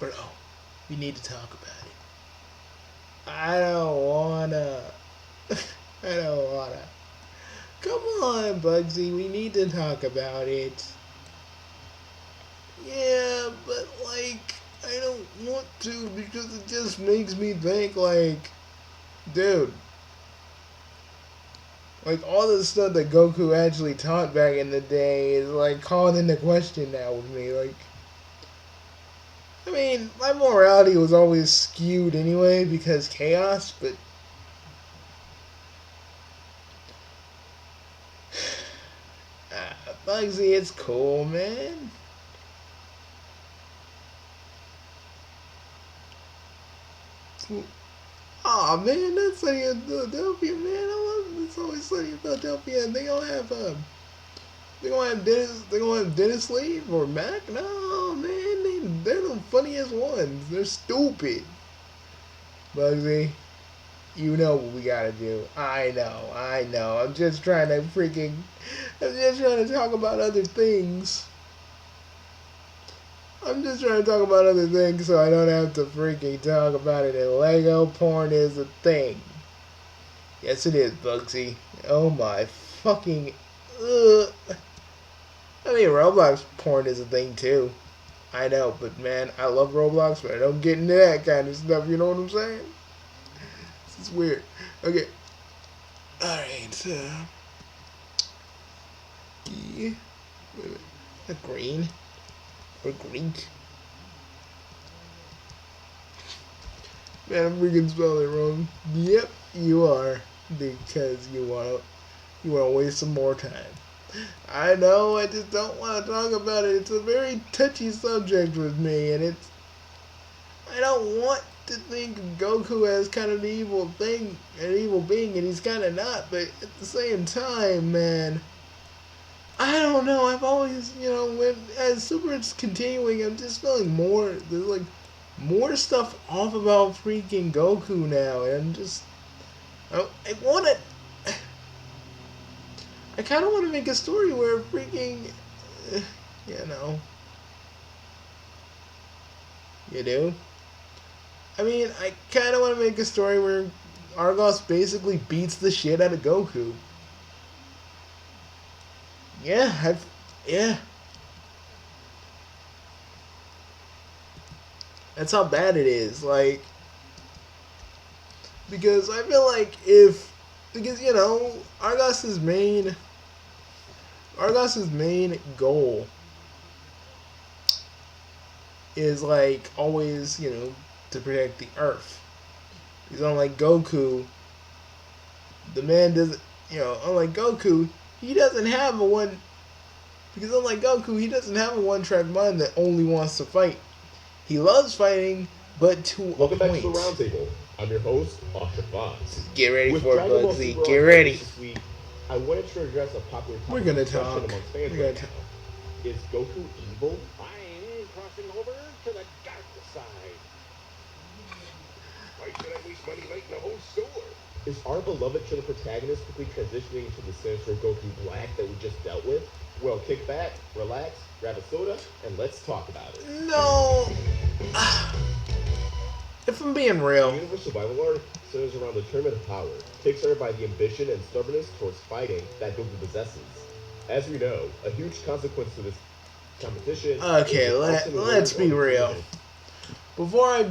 Bro, we need to talk about it. I don't wanna. I don't wanna. Come on, Bugsy, we need to talk about it. Yeah, but like, I don't want to because it just makes me think like, dude, like all the stuff that Goku actually taught back in the day is like called into question now with me. Like, I mean, my morality was always skewed anyway because chaos, but Bugsy, it's cool, man. Aw, man, that's Sunny in Philadelphia, man. I love It's always Sunny in Philadelphia, and they gonna have Dennis. They gonna have Dennis Leave or Mac. No, man, they're the funniest ones. They're stupid. Bugsy, you know what we gotta do. I know. I'm just trying to freaking. I'm just trying to talk about other things. I'm just trying to talk about other things so I don't have to freaking talk about it. And Lego porn is a thing. Yes, it is, Bugsy. Oh my fucking. Ugh. I mean, Roblox porn is a thing too. I know, but man, I love Roblox, but I don't get into that kind of stuff. You know what I'm saying? This is weird. Okay. Alright. Yeah. Wait a minute. A green. Or Greek. Man, I'm freaking spelling it wrong. Yep, you are. Because you wanna waste some more time. I know, I just don't want to talk about it. It's a very touchy subject with me, and I don't want to think of Goku as kind of an evil thing, an evil being, and he's kind of not, but at the same time, man, I don't know. I've always, as Super is continuing, I'm just feeling more. There's like more stuff off about freaking Goku now, and I want to. I kind of want to make a story where freaking, you know, you do. I mean, I kind of want to make a story where Argos basically beats the shit out of Goku. Yeah. That's how bad it is. Like, because I feel like because Argos's main goal is like always, to protect the Earth. Because unlike Goku, the man doesn't, unlike Goku, he doesn't have a one. Because unlike Goku, he doesn't have a one-track mind that only wants to fight. He loves fighting, but to a Welcome back point. to the Roundtable. I'm your host, Osha Fox. Get ready With for it, Dragon Ball Bugsy. Super Get on ready. This week, I wanted to address a popular topic We're gonna discussion talk. amongst fans We're right gonna now. Is Goku evil? I'm crossing over to the dark side. Why should I waste money lighting a whole store? Is our beloved chiller protagonist quickly transitioning into the sinister Goku Black that we just dealt with? Well, kick back, relax, grab a soda, and let's talk about it. No. If I'm being The real, Universe Survival arc centers around the tournament of power, kickstarted by the ambition and stubbornness towards fighting that Goku possesses. As we know, a huge consequence to this competition. okay, let's be real. Before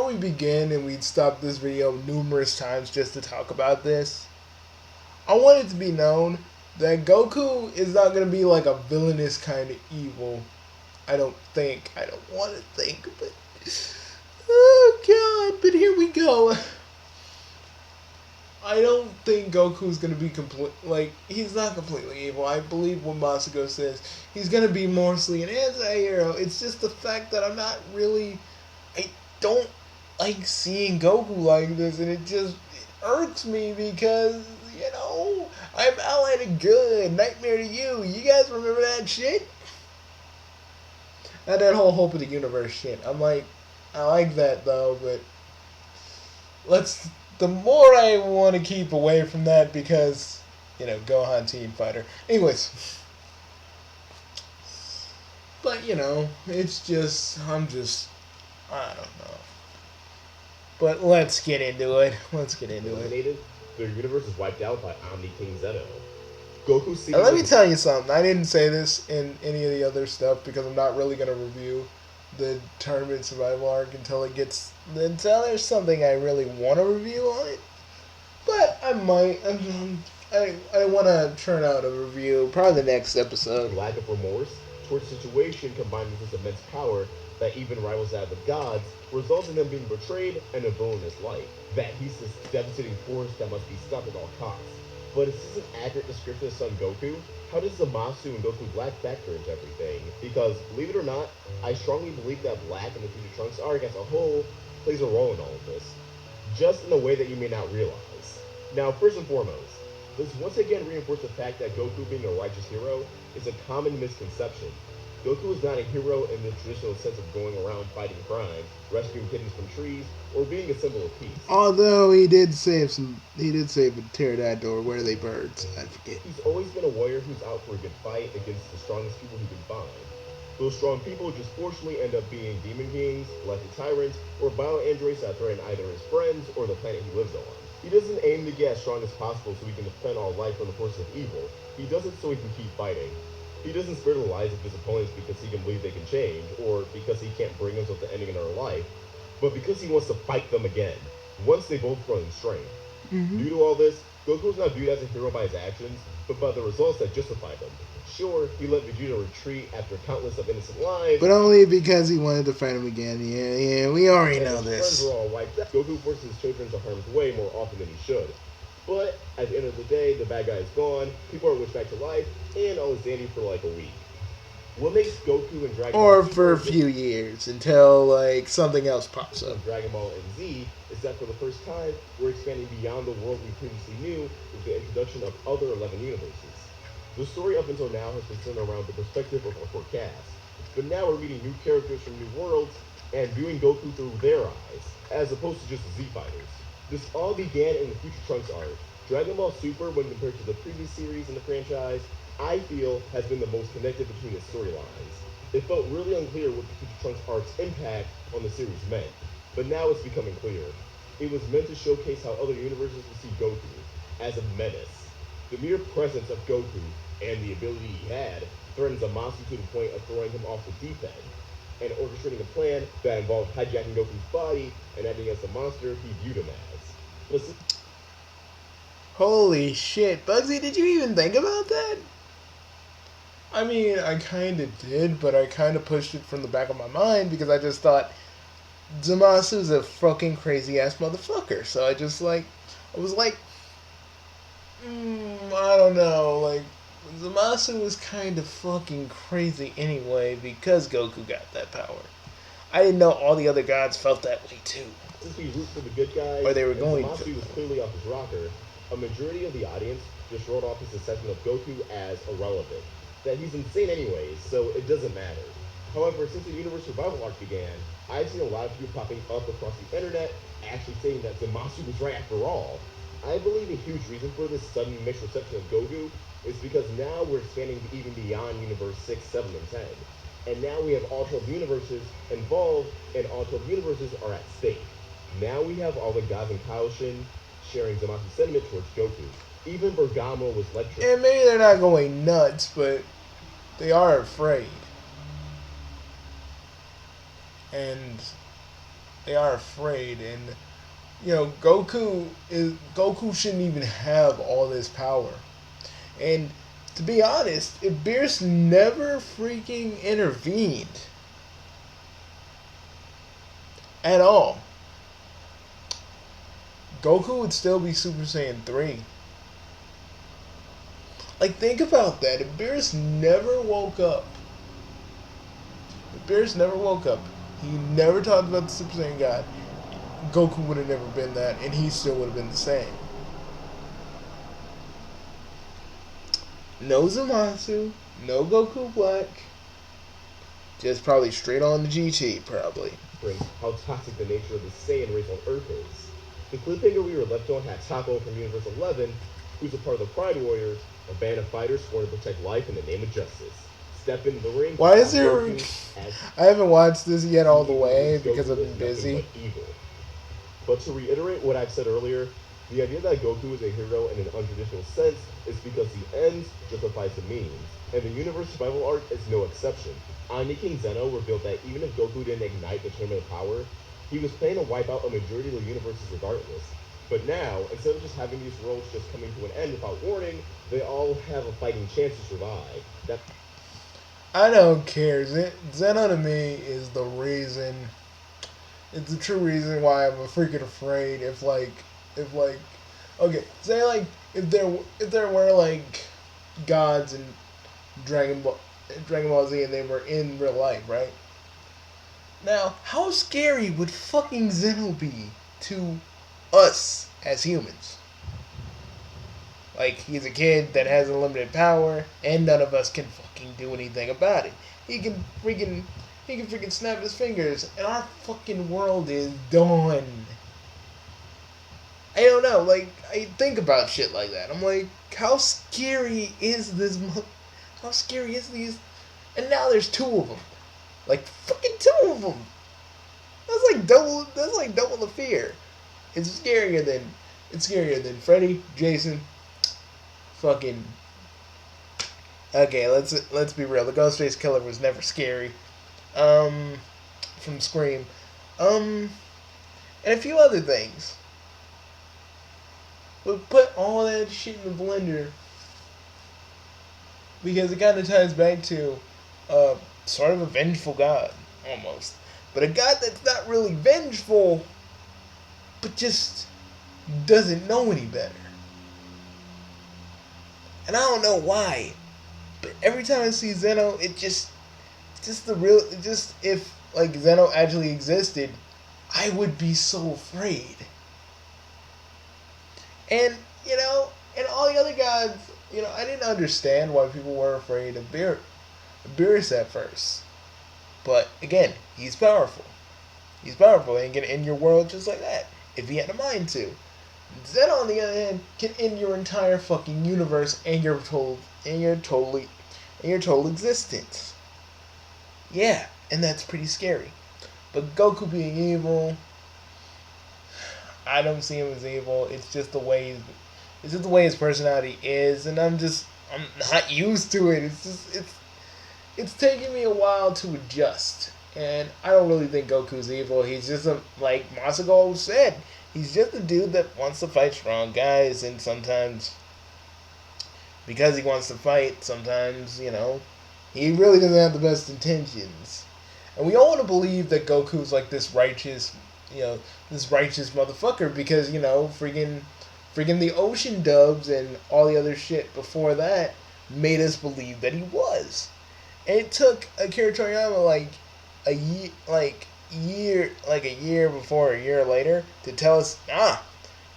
we begin and we stop this video numerous times just to talk about this, I want it to be known that Goku is not gonna be like a villainous kind of evil. I don't want to think, but oh god! But here we go. I don't think Goku's gonna be he's not completely evil. I believe what Masako says. He's gonna be mostly an anti-hero. It's just the fact that I don't like seeing Goku like this, and it irks me because, I'm allied to good, nightmare to you. You guys remember that shit? Not that whole Hope of the Universe shit. I like that though, but the more I want to keep away from that because, Gohan Team Fighter. Anyways. But, it's just, I don't know. But let's get into it. Let's get into it. Eliminated, their universe is wiped out by Omni King Zeto. Goku And seemingly let me tell you something. I didn't say this in any of the other stuff because I'm not really gonna review the tournament survival arc until there's something I really want to review on it. But I might. I want to turn out a review probably the next episode. lack of remorse towards the situation combined with his immense power that even rivals that of the gods results in him being betrayed and a villain in his life. That he's this devastating force that must be stopped at all costs. But is this an accurate description of Son Goku? How does Zamasu and Goku Black factor into everything? Because, believe it or not, I strongly believe that Black and the Future Trunks arc as a whole plays a role in all of this. Just in a way that you may not realize. Now, first and foremost, this once again reinforces the fact that Goku being a righteous hero is a common misconception. Goku is not a hero in the traditional sense of going around fighting crime, rescuing kittens from trees, or being a symbol of peace. Although he did save a pterodactyl, or where are they birds? I forget. He's always been a warrior who's out for a good fight against the strongest people he can find. Those strong people just fortunately end up being demon kings, galactic tyrants, or violent androids that threaten either his friends or the planet he lives on. He doesn't aim to get as strong as possible so he can defend all life from the forces of evil. He does it so he can keep fighting. He doesn't spare the lives of his opponents because he can believe they can change, or because he can't bring himself to ending another life, but because he wants to fight them again, once they both grow in strength. Due to all this, Goku is not viewed as a hero by his actions, but by the results that justify them. Sure, he let Vegeta retreat after countless of innocent lives, But only because he wanted to fight him again. Yeah, we already and know his this. friends were all wiped out. Goku forces his children into harm's way more often than he should. But at the end of the day, the bad guy is gone, people are wished back to life, and all is dandy for like a week. What makes Goku and Dragon Or Ball for a Super few years until like something else pops up. of Dragon Ball and Z is that for the first time, we're expanding beyond the world we previously knew with the introduction of other 11 universes. The story up until now has been centered around the perspective of our four casts, but now we're meeting new characters from new worlds and viewing Goku through their eyes, as opposed to just the Z Fighters. This all began in the Future Trunks arc. Dragon Ball Super, when compared to the previous series in the franchise, I feel has been the most connected between its storylines. It felt really unclear what the Future Trunks arc's impact on the series meant, but now it's becoming clear. It was meant to showcase how other universes would see Goku as a menace. The mere presence of Goku and the ability he had threatens Zamasu to the point of throwing him off the deep end, and orchestrating a plan that involved hijacking Goku's body and acting as the monster he viewed him as. Listen. Holy shit, Bugsy, did you even think about that? I mean, I kind of did, but I kind of pushed it from the back of my mind because I just thought Zamasu's a fucking crazy ass motherfucker. So I was like, I don't know, like, Zamasu was kind of fucking crazy anyway because Goku got that power. I didn't know all the other gods felt that way too. Since we root for the good guys, Or they were and going Zamasu to. was clearly off his rocker, a majority of the audience just wrote off his assessment of Goku as irrelevant. That he's insane anyways, so it doesn't matter. However, since the Universe Survival arc began, I've seen a lot of people popping up across the internet actually saying that Zamasu was right after all. I believe a huge reason for this sudden mixed reception of Goku is because now we're expanding even beyond Universe 6, 7, and 10. And now we have all 12 universes involved, and all 12 universes are at stake. Now we have all the gods in Kaoshin sharing Zamasu's sentiment towards Goku. Even Bergamo was lecturing. And maybe they're not going nuts, but they are afraid. And they are afraid, and you know, Goku shouldn't even have all this power. And to be honest, if Beerus never freaking intervened at all, Goku would still be Super Saiyan 3. Like, think about that. If Beerus never woke up, he never talked about the Super Saiyan God, Goku would have never been that, and he still would have been the same. No Zamasu, no Goku Black, just probably straight on the GT, probably. How toxic the nature of the Saiyan race on Earth is. The cliffhanger we were left on had Taco from Universe 11, who's a part of the Pride Warriors, a band of fighters sworn to protect life in the name of justice. step into the ring. Why is on there? Goku as I haven't watched this yet all the evil way because because Goku I've is been nothing busy. but evil. But to reiterate what I've said earlier, the idea that Goku is a hero in an untraditional sense is because the ends justifies the means, and the universe survival arc is no exception. Ani King Zeno revealed that even if Goku didn't ignite the tournament of power, he was planning to wipe out a majority of the universes regardless. But now, instead of just having these worlds just coming to an end without warning, they all have a fighting chance to survive. That I don't care. Zeno to me is the reason. It's the true reason why I'm freaking afraid. If like, okay, say like if there were like gods in Dragon Ball, Dragon Ball Z and they were in real life, right? Now, how scary would fucking Zeno be to us as humans? Like, he's a kid that has unlimited power, and none of us can fucking do anything about it. He can freaking snap his fingers, and our fucking world is done. I don't know, like, I think about shit like that. I'm like, how scary is this? How scary is these? And now there's two of them. Like, fucking two of them. That's like double the fear. It's scarier than Freddy, Jason, fucking. Okay, let's be real. The Ghostface Killer was never scary. From Scream, and a few other things. But put all that shit in the blender because it kind of ties back to, sort of a vengeful god almost, but a god that's not really vengeful, but just doesn't know any better. And I don't know why, but every time I see Zeno, if like Zeno actually existed, I would be so afraid. And and all the other gods, I didn't understand why people were afraid of Beerus at first. But again, he's powerful. He's powerful and can end your world just like that if he had a mind to. Zed, on the other hand, can end your entire fucking universe and your total existence. Yeah, and that's pretty scary. But Goku being evil, I don't see him as evil. It's just the way his personality is, and I'm not used to it. It's taking me a while to adjust, and I don't really think Goku's evil. He's just like Masako said. He's just a dude that wants to fight strong guys, and sometimes, because he wants to fight, sometimes, he really doesn't have the best intentions. And we all want to believe that Goku's like this righteous motherfucker because, freaking the ocean dubs and all the other shit before that made us believe that he was. And it took Akira Toriyama a year before, a year later, to tell us,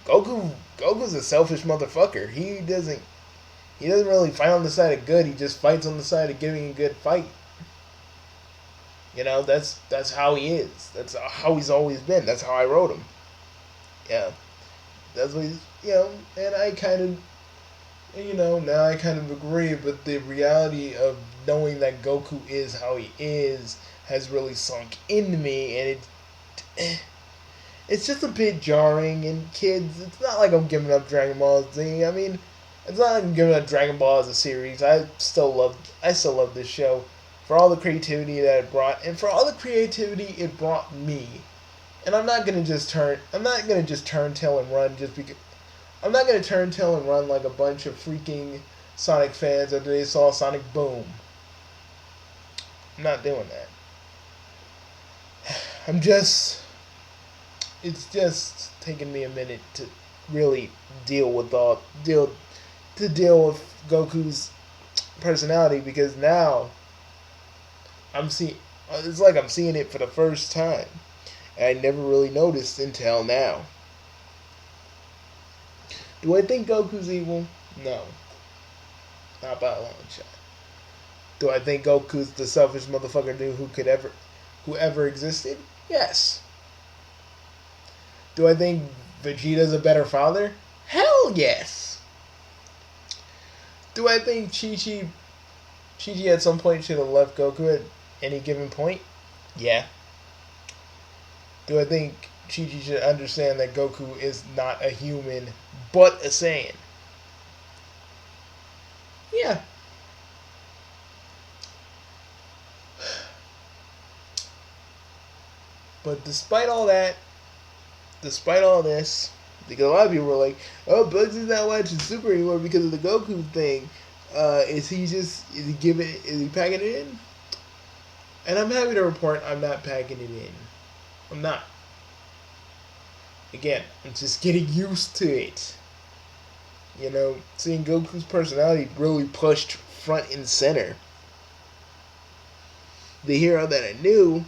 Goku's a selfish motherfucker. He doesn't really fight on the side of good. He just fights on the side of giving a good fight. That's how he is. That's how he's always been. That's how I wrote him. Yeah, that's what he's. And I kind of, now I kind of agree. But the reality of knowing that Goku is how he is has really sunk into me, and it's just a bit jarring. And kids, it's not like I'm giving up Dragon Ball Z. I mean, it's not like I'm giving up Dragon Ball as a series. I still love this show for all the creativity that it brought, and for all the creativity it brought me. And I'm not gonna just turn tail and run just because. I'm not gonna turn tail and run like a bunch of freaking Sonic fans after they saw Sonic Boom. I'm not doing that. It's just taking me a minute to really deal with Goku's personality, because now it's like I'm seeing it for the first time. And I never really noticed until now. Do I think Goku's evil? No. Not by a long shot. Do I think Goku's the selfish motherfucker dude who ever existed? Yes. Do I think Vegeta's a better father? Hell yes. Do I think Chi Chi-Chi at some point should have left Goku at any given point? Yeah. Do I think Chi-Chi should understand that Goku is not a human, but a Saiyan? Yeah. But despite all that, despite all this, because a lot of people were like, "Oh, Bugsy's not watching Super anymore because of the Goku thing." Is he packing it in? And I'm happy to report I'm not packing it in. I'm not. Again, I'm just getting used to it. You know, seeing Goku's personality really pushed front and center. The hero that I knew,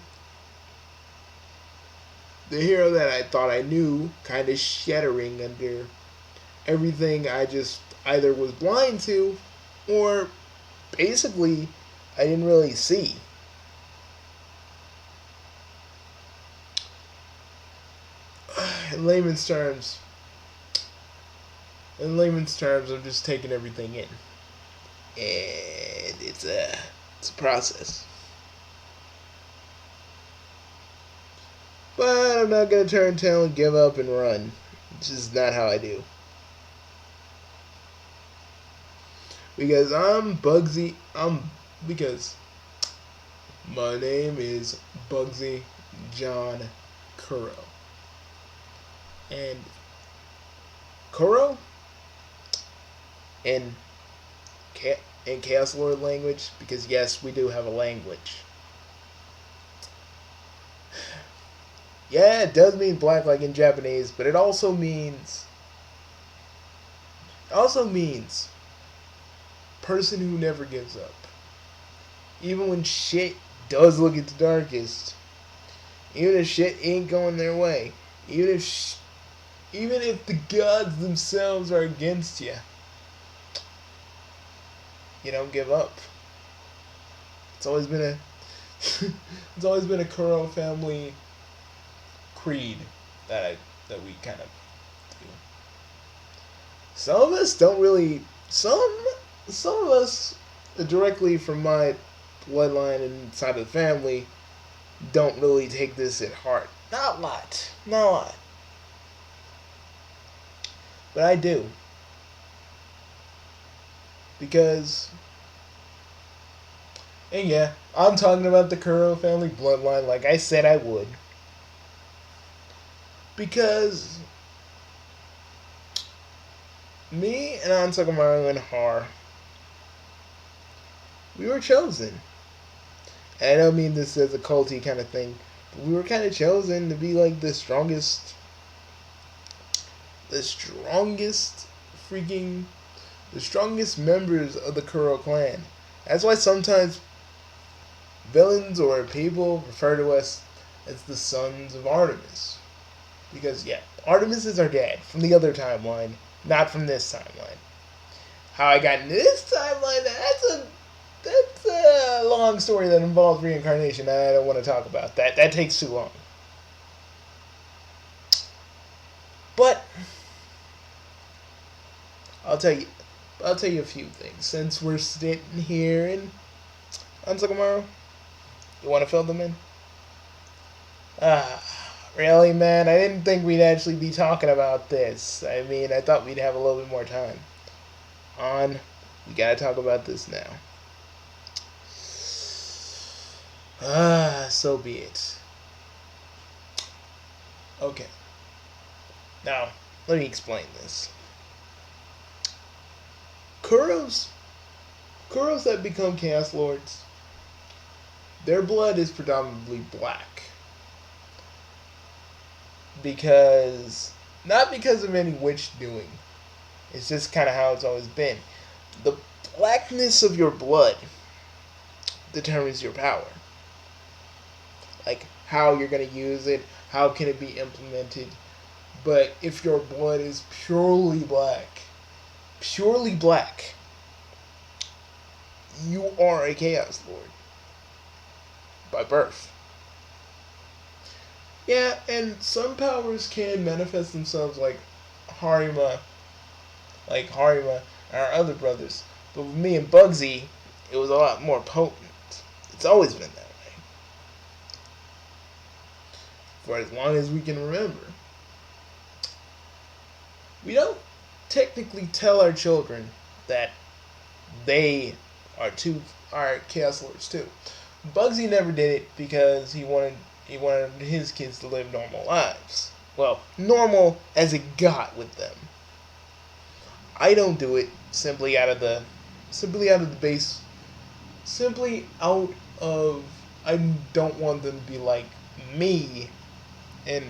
the hero that I thought I knew, kind of shattering under everything I just either was blind to or basically I didn't really see. In layman's terms, I'm just taking everything in, and it's a process. But I'm not gonna turn tail and give up and run. It's just not how I do. Because because my name is Bugsy John Kuro. And Kuro in Chaos Lord language, because yes, we do have a language. Yeah, it does mean black like in Japanese, but it also means person who never gives up. Even when shit does look its darkest, even if shit ain't going their way, even if the gods themselves are against you, you don't give up. It's always been a Kuro family creed that we kind of do. Some of us don't really. Some of us directly from my bloodline and side of the family don't really take this at heart. Not a lot. But I do. Because, and yeah, I'm talking about the Kuro family bloodline like I said I would. Because me and Ansakamaru and Har, we were chosen. And I don't mean this as a culty kind of thing, but we were kind of chosen to be like the strongest members of the Kuro clan. That's why sometimes villains or people refer to us as the sons of Artemis. Because, yeah, Artemis is our dad from the other timeline, not from this timeline. How I got into this timeline, that's a long story that involves reincarnation. I don't want to talk about that. That takes too long. But I'll tell you a few things since we're sitting here in Ansakamaru. You want to fill them in? Really, man? I didn't think we'd actually be talking about this. I mean, I thought we'd have a little bit more time. We gotta talk about this now. So be it. Okay. Now, let me explain this. Kuros that become Chaos Lords, their blood is predominantly black. Not because of any witch doing. It's just kind of how it's always been. The blackness of your blood determines your power. Like, how you're going to use it, how can it be implemented. But if your blood is purely black, you are a Chaos Lord. By birth. Yeah, and some powers can manifest themselves like Harima and our other brothers. But with me and Bugsy, it was a lot more potent. It's always been that way. For as long as we can remember. We don't technically tell our children that they are Chaos Lords too. Bugsy never did it because he wanted his kids to live normal lives. Well, normal as it got with them. I don't do it simply out of the base, simply out of I don't want them to be like me, and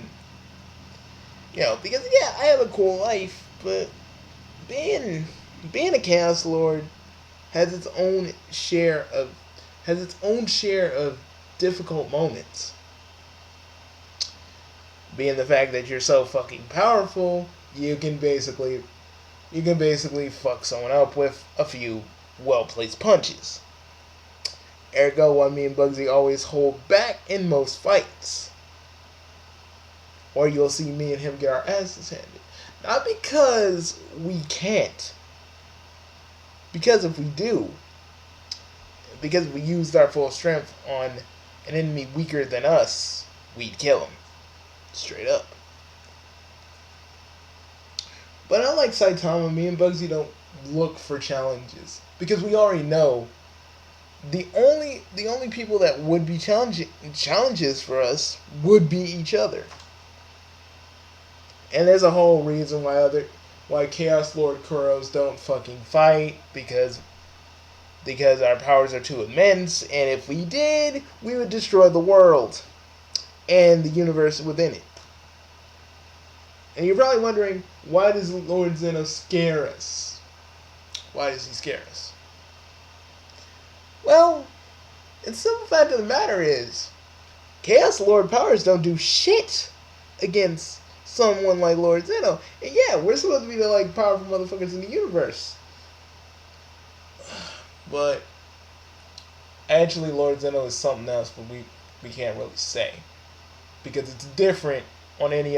because I have a cool life, but being a Chaos Lord has its own share of difficult moments. Being the fact that you're so fucking powerful, you can basically fuck someone up with a few well-placed punches. Ergo, why me and Bugsy always hold back in most fights. Or you'll see me and him get our asses handed. Not because we can't. Because if we do, because we used our full strength on an enemy weaker than us, we'd kill him. Straight up. But unlike Saitama, me and Bugsy don't look for challenges. Because we already know the only people that would be challenges for us would be each other. And there's a whole reason why Chaos Lord Kuros don't fucking fight, because our powers are too immense, and if we did, we would destroy the world and the universe within it. And you're probably wondering, why does Lord Zeno scare us? Why does he scare us? Well, the simple fact of the matter is, Chaos Lord powers don't do shit against someone like Lord Zeno. And yeah, we're supposed to be the powerful motherfuckers in the universe. But actually Lord Zeno is something else, but we can't really say. Because it's different on any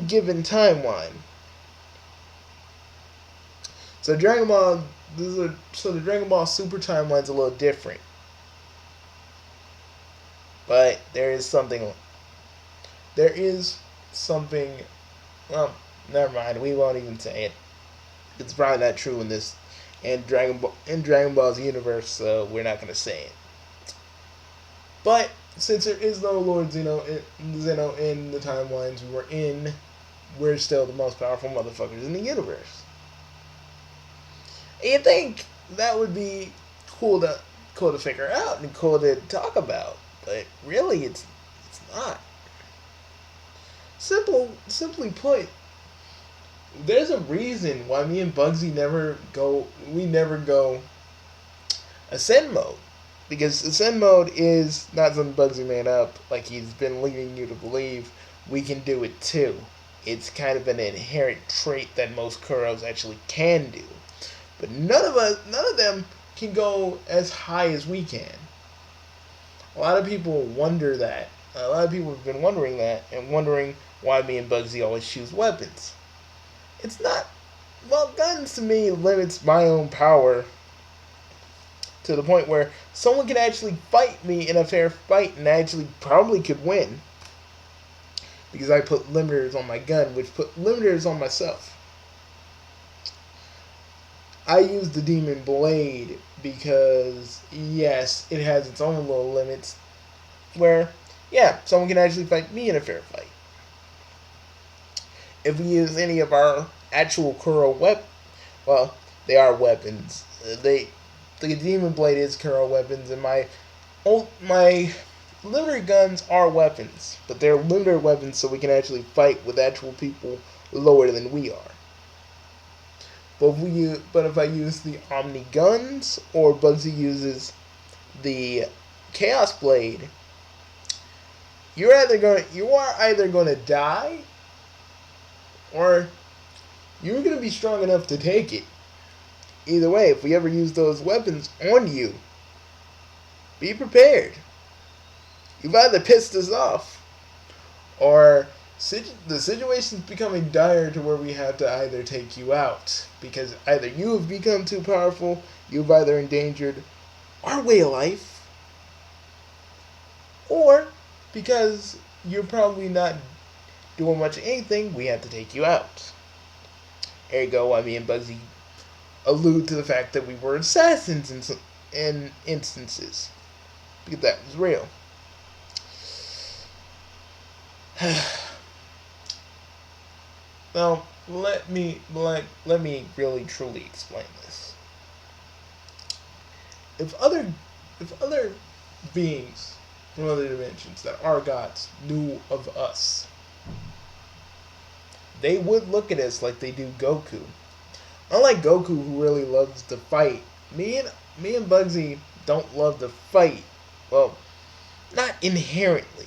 given timeline. So the Dragon Ball Super timeline's a little different. But there is something, well, never mind, we won't even say it. It's probably not true in Dragon Ball's universe, so we're not going to say it. But since there is no Lord Zeno in the timelines we were in, we're still the most powerful motherfuckers in the universe. And you think that would be cool to figure out and cool to talk about, but really it's not. Simply put, there's a reason why me and Bugsy never go Ascend mode. Because Ascend mode is not something Bugsy made up, like he's been leading you to believe. We can do it too. It's kind of an inherent trait that most Kuros actually can do. But none of them can go as high as we can. A lot of people wonder that. A lot of people have been wondering that, and wondering why me and Bugsy always choose weapons. It's not... Well, guns to me limits my own power to the point where someone can actually fight me in a fair fight and actually probably could win. Because I put limiters on my gun, which put limiters on myself. I use the Demon Blade because, yes, it has its own little limits where, yeah, someone can actually fight me in a fair fight. If we use any of our actual Kuro well, they are weapons. The Demon Blade is Kuro weapons, and my limiter guns are weapons, but they're limiter weapons so we can actually fight with actual people lower than we are. But if I use the Omni guns, or Bugsy uses the Chaos Blade, you are either going to die, or you're going to be strong enough to take it. Either way, if we ever use those weapons on you, be prepared. You've either pissed us off, or the situation's becoming dire to where we have to either take you out, because either you have become too powerful You've either endangered our way of life, or because you're probably not doing much of anything, we have to take you out. Ergo, I mean, Bugsy allude to the fact that we were assassins in instances, because that was real. Now, let me really truly explain this. If other beings from other dimensions that are gods knew of us, they would look at us like they do Goku. Unlike Goku, who really loves to fight, me and Bugsy don't love to fight. Well, not inherently.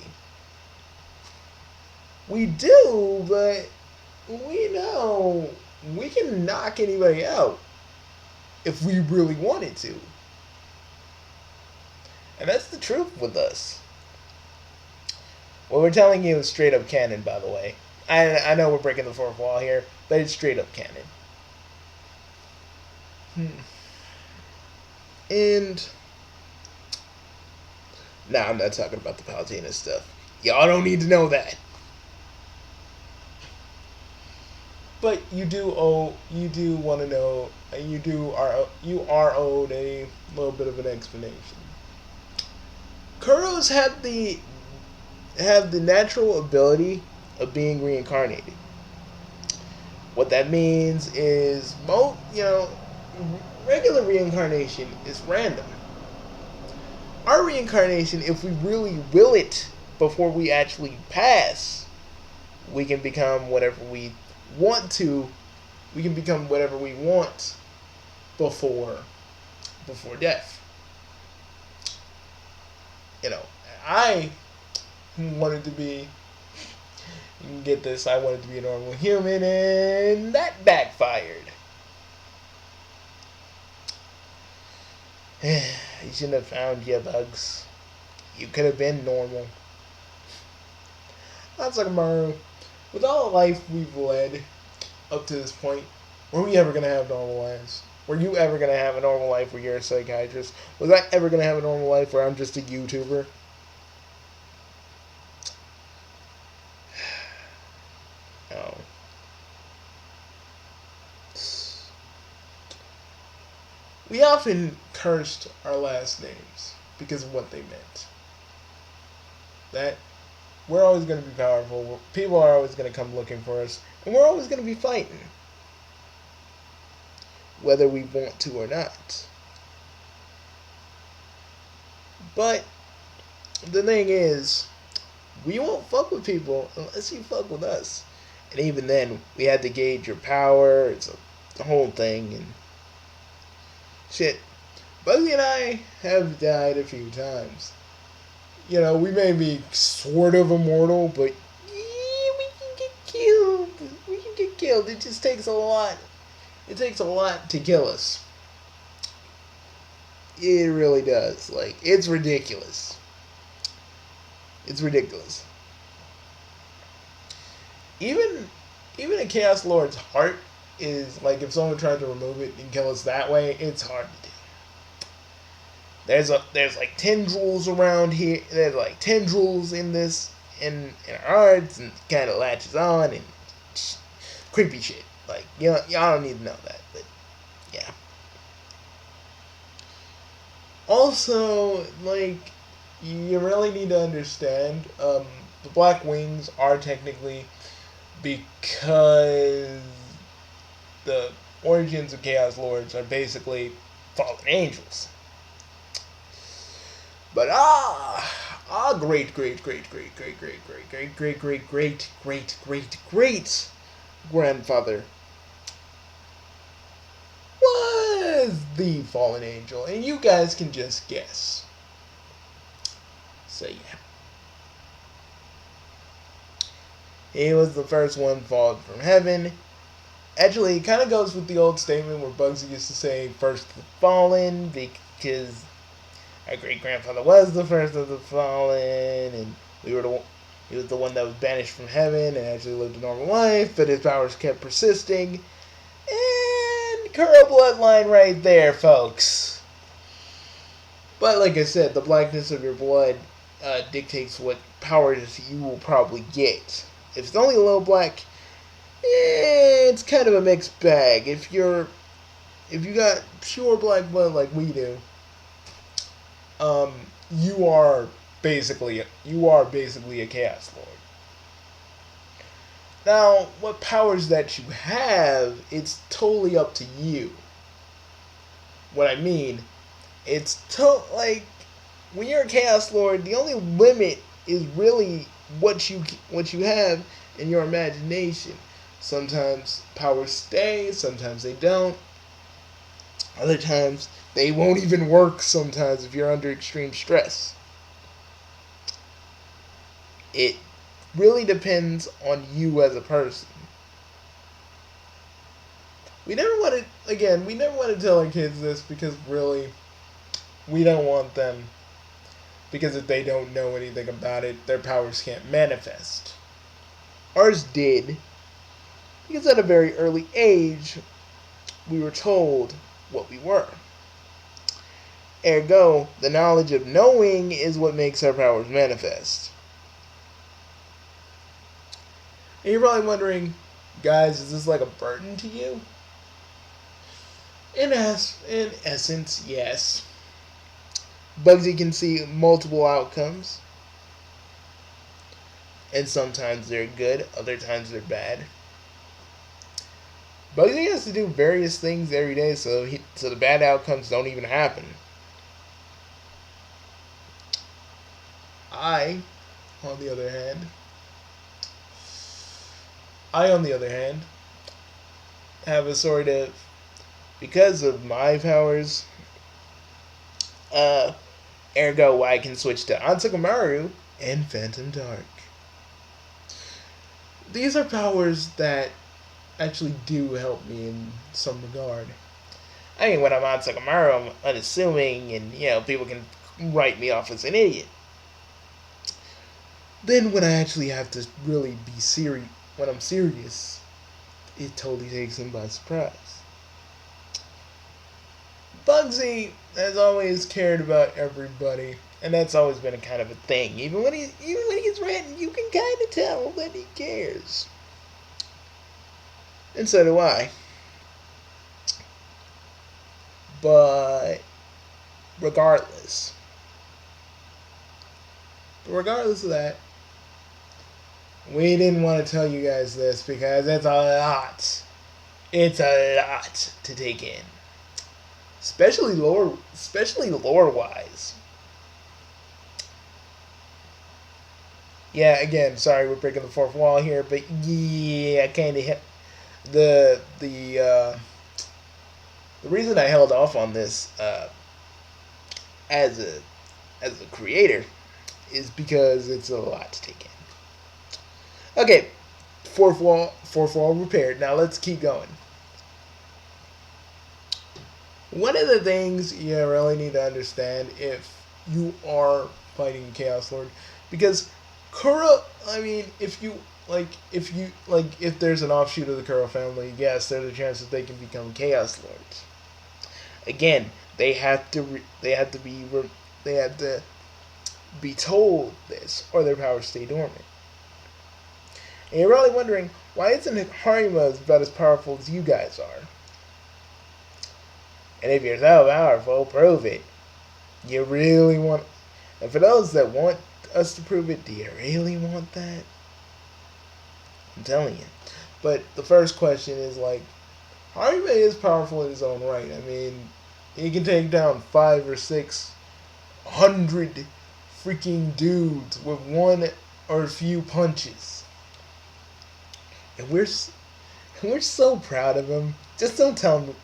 We do, but we know we can knock anybody out if we really wanted to. And that's the truth with us. What we're telling you is straight up canon, by the way. I know we're breaking the fourth wall here, but it's straight up canon. And nah, I'm not talking about the Palutena stuff. Y'all don't need to know that. But you do want to know, and you are owed a little bit of an explanation. Kuros have the natural ability of being reincarnated. What that means is regular reincarnation is random. Our reincarnation, if we really will it before we actually pass, we can become whatever we want to. We can become whatever we want before death. I wanted to be, you can get this, I wanted to be a normal human, and that backfired. You shouldn't have found you, Bugs. You could have been normal. That's like Maru. With all the life we've led up to this point, were we ever going to have normal lives? Were you ever going to have a normal life where you're a psychiatrist? Was I ever going to have a normal life where I'm just a YouTuber? No. We often cursed our last names because of what they meant. That we're always going to be powerful. People are always going to come looking for us. And we're always going to be fighting. Whether we want to or not. But the thing is, we won't fuck with people unless you fuck with us. And even then, we had to gauge your power. It's a whole thing. And shit. Bugsy and I have died a few times. We may be sort of immortal, but we can get killed. We can get killed. It just takes a lot. It takes a lot to kill us. It really does. Like, it's ridiculous. It's ridiculous. Even a Chaos Lord's heart is, like, if someone tried to remove it and kill us that way, it's hard to do. There's like tendrils around here. There's like tendrils in our hearts, and it kind of latches on and creepy shit. Like, y'all don't need to know that, but yeah. Also, like, you really need to understand, the Black Wings are technically, because the origins of Chaos Lords are basically fallen angels. But great grandfather was the fallen angel, and you guys can just guess. So yeah, he was the first one fallen from heaven. Actually, it kind of goes with the old statement where Bugsy used to say "first the fallen," because our great-grandfather was the first of the fallen, and he was the one that was banished from heaven and actually lived a normal life, but his powers kept persisting, and Kuro bloodline right there, folks. But like I said, the blackness of your blood dictates what powers you will probably get. If it's only a little black, it's kind of a mixed bag. If you got pure black blood like we do, um, you are basically a chaos lord. Now, what powers that you have, it's totally up to you. What I mean, like when you're a chaos lord, the only limit is really what you have in your imagination. Sometimes powers stay, sometimes they don't. Other times they won't even work sometimes if you're under extreme stress. It really depends on you as a person. We never want to tell our kids this because really, we don't want them, because if they don't know anything about it, their powers can't manifest. Ours did, because at a very early age, we were told what we were. Ergo, the knowledge of knowing is what makes our powers manifest. And you're probably wondering, guys, is this like a burden to you? In essence, yes. Bugsy can see multiple outcomes. And sometimes they're good, other times they're bad. Bugsy has to do various things every day so the bad outcomes don't even happen. I, on the other hand, have a sort of, because of my powers, ergo I can switch to Ansakamaru and Phantom Dark. These are powers that actually do help me in some regard. I mean, when I'm Ansakamaru, I'm unassuming, and people can write me off as an idiot. Then when I actually have to really be serious, when I'm serious, it totally takes them by surprise. Bugsy has always cared about everybody, and that's always been a kind of a thing. Even when he's ranting, you can kind of tell that he cares, and so do I. But regardless of that, we didn't want to tell you guys this because it's a lot. It's a lot to take in. Especially lore wise. Yeah, again, sorry we're breaking the fourth wall here, but yeah, kind of hit the reason I held off on this as a creator is because it's a lot to take in. Okay, fourth wall repaired. Now let's keep going. One of the things you really need to understand if you are fighting Chaos Lord, because Kuro, I mean, if there's an offshoot of the Kuro family, yes, there's a chance that they can become Chaos Lords. Again, they have to be told this, or their powers stay dormant. And you're probably wondering, why isn't Harima about as powerful as you guys are? And if you're so powerful, prove it. You really want... And for those that want us to prove it, do you really want that? I'm telling you. But the first question is like, Harime is powerful in his own right. I mean, he can take down 500 or 600 freaking dudes with one or a few punches. And we're so proud of him. Just don't tell him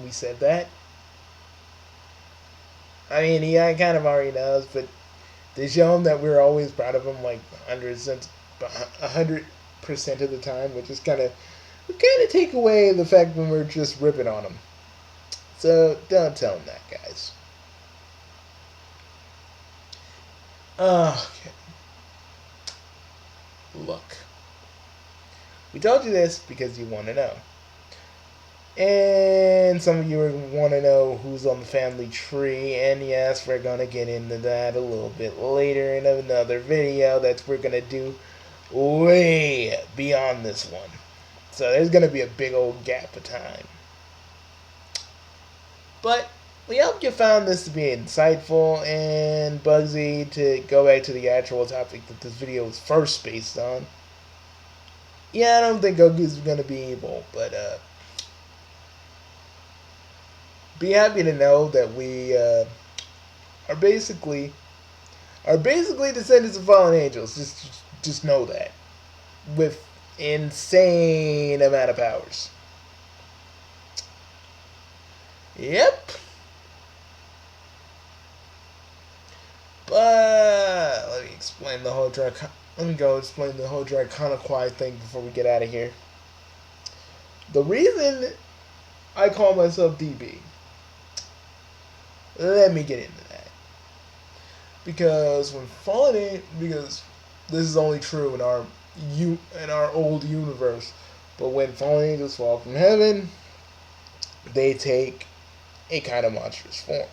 we said that. I mean, he kind of already knows, but to show him that we're always proud of him, like 100% of the time, which is kind of take away the fact when we're just ripping on him. So don't tell him that, guys. Okay. Look. We told you this because you want to know. And some of you want to know who's on the family tree, and yes, we're going to get into that a little bit later in another video that we're going to do way beyond this one. So there's going to be a big old gap of time. But we hope you found this to be insightful, and Bugsy, to go back to the actual topic that this video was first based on. Yeah, I don't think Goku's going to be evil, but be happy to know that we are basically descendants of fallen angels. Just know that, with insane amount of powers. Yep. But let me explain the whole Let me go explain the whole Draconoquai thing before we get out of here. The reason I call myself DB. Let me get into that. Because because this is only true in our old universe, but when fallen angels fall from heaven, they take a kind of monstrous form.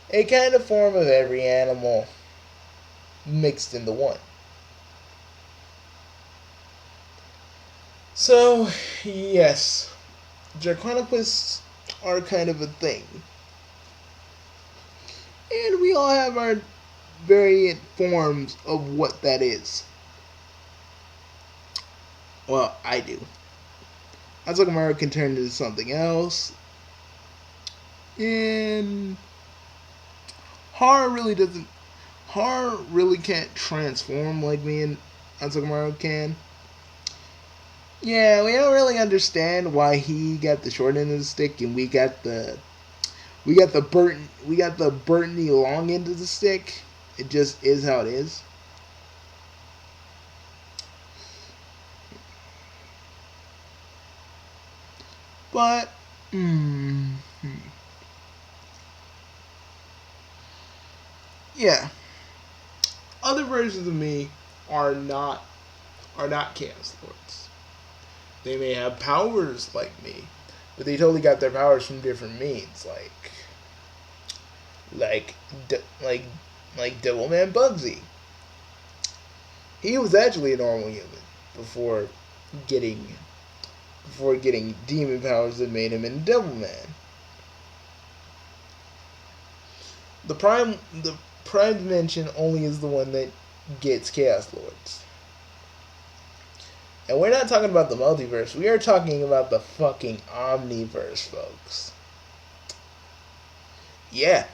A kind of form of every animal mixed into one. So, yes, Draconoquists are kind of a thing. And we all have our variant forms of what that is. Well, I do. Azakamaru can turn into something else. And Har really can't transform like me and Azakamaru can. Yeah, we don't really understand why he got the short end of the stick and we got the Burtony long end of the stick. It just is how it is. But yeah, other versions of me are not Chaos Lords. They may have powers like me, but they totally got their powers from different means, like Devilman Bugsy. He was actually a normal human before getting demon powers that made him into Devilman. The prime dimension only is the one that gets Chaos Lords. And we're not talking about the multiverse. We are talking about the fucking omniverse, folks. Yeah.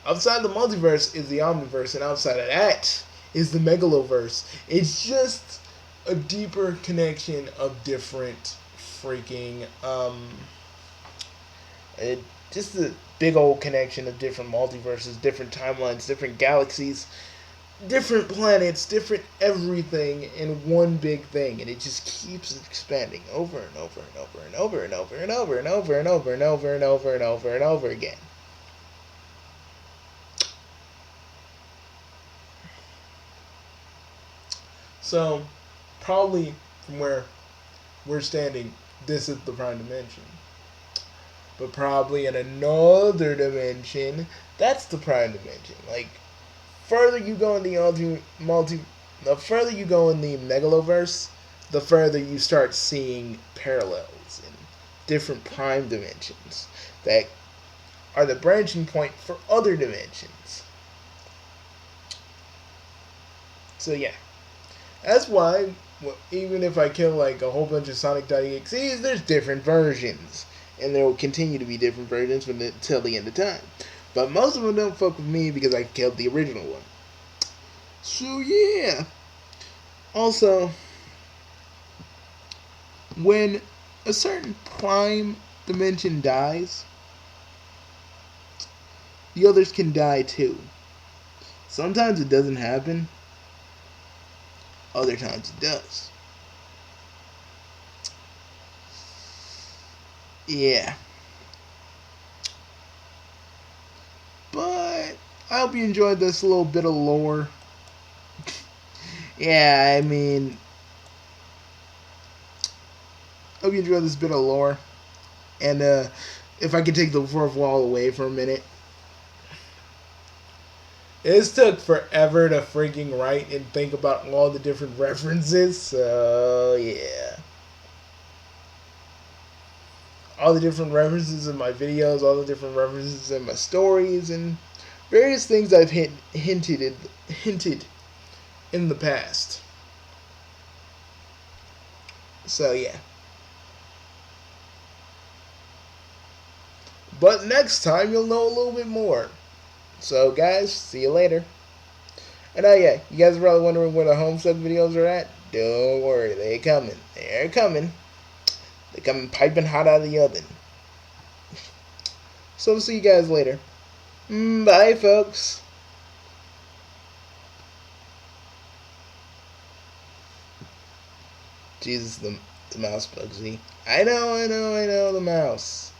Outside the multiverse is the omniverse, and outside of that is the megaloverse. It's just a deeper connection of different freaking just a big old connection of different multiverses, different timelines, different galaxies, different planets, different everything in one big thing, and it just keeps expanding over and over and over and over and over and over and over and over and over and over and over and over again. So, probably from where we're standing, this is the prime dimension. But probably in another dimension, that's the prime dimension. Like, further you go in the the further you go in the megaloverse, the further you start seeing parallels in different prime dimensions that are the branching point for other dimensions. So yeah, that's why even if I kill like a whole bunch of Sonic.exes, there's different versions, and there will continue to be different versions until the end of time. But most of them don't fuck with me because I killed the original one. So yeah. Also, when a certain prime dimension dies, the others can die too. Sometimes it doesn't happen. Other times it does. Yeah. But I hope you enjoyed this little bit of lore. Yeah, I mean, Hope you enjoyed this bit of lore. And if I could take the fourth wall away for a minute. This took forever to freaking write and think about all the different references. So, yeah. All the different references in my videos, all the different references in my stories, and various things I've hinted in the past. So, yeah. But next time you'll know a little bit more. So, guys, see you later. And yeah, you guys are probably wondering where the Homestuck videos are at? Don't worry, they're coming. They're coming. They're coming piping hot out of the oven. So, see you guys later. Bye, folks. Jesus, the mouse, Bugsy. I know, the mouse.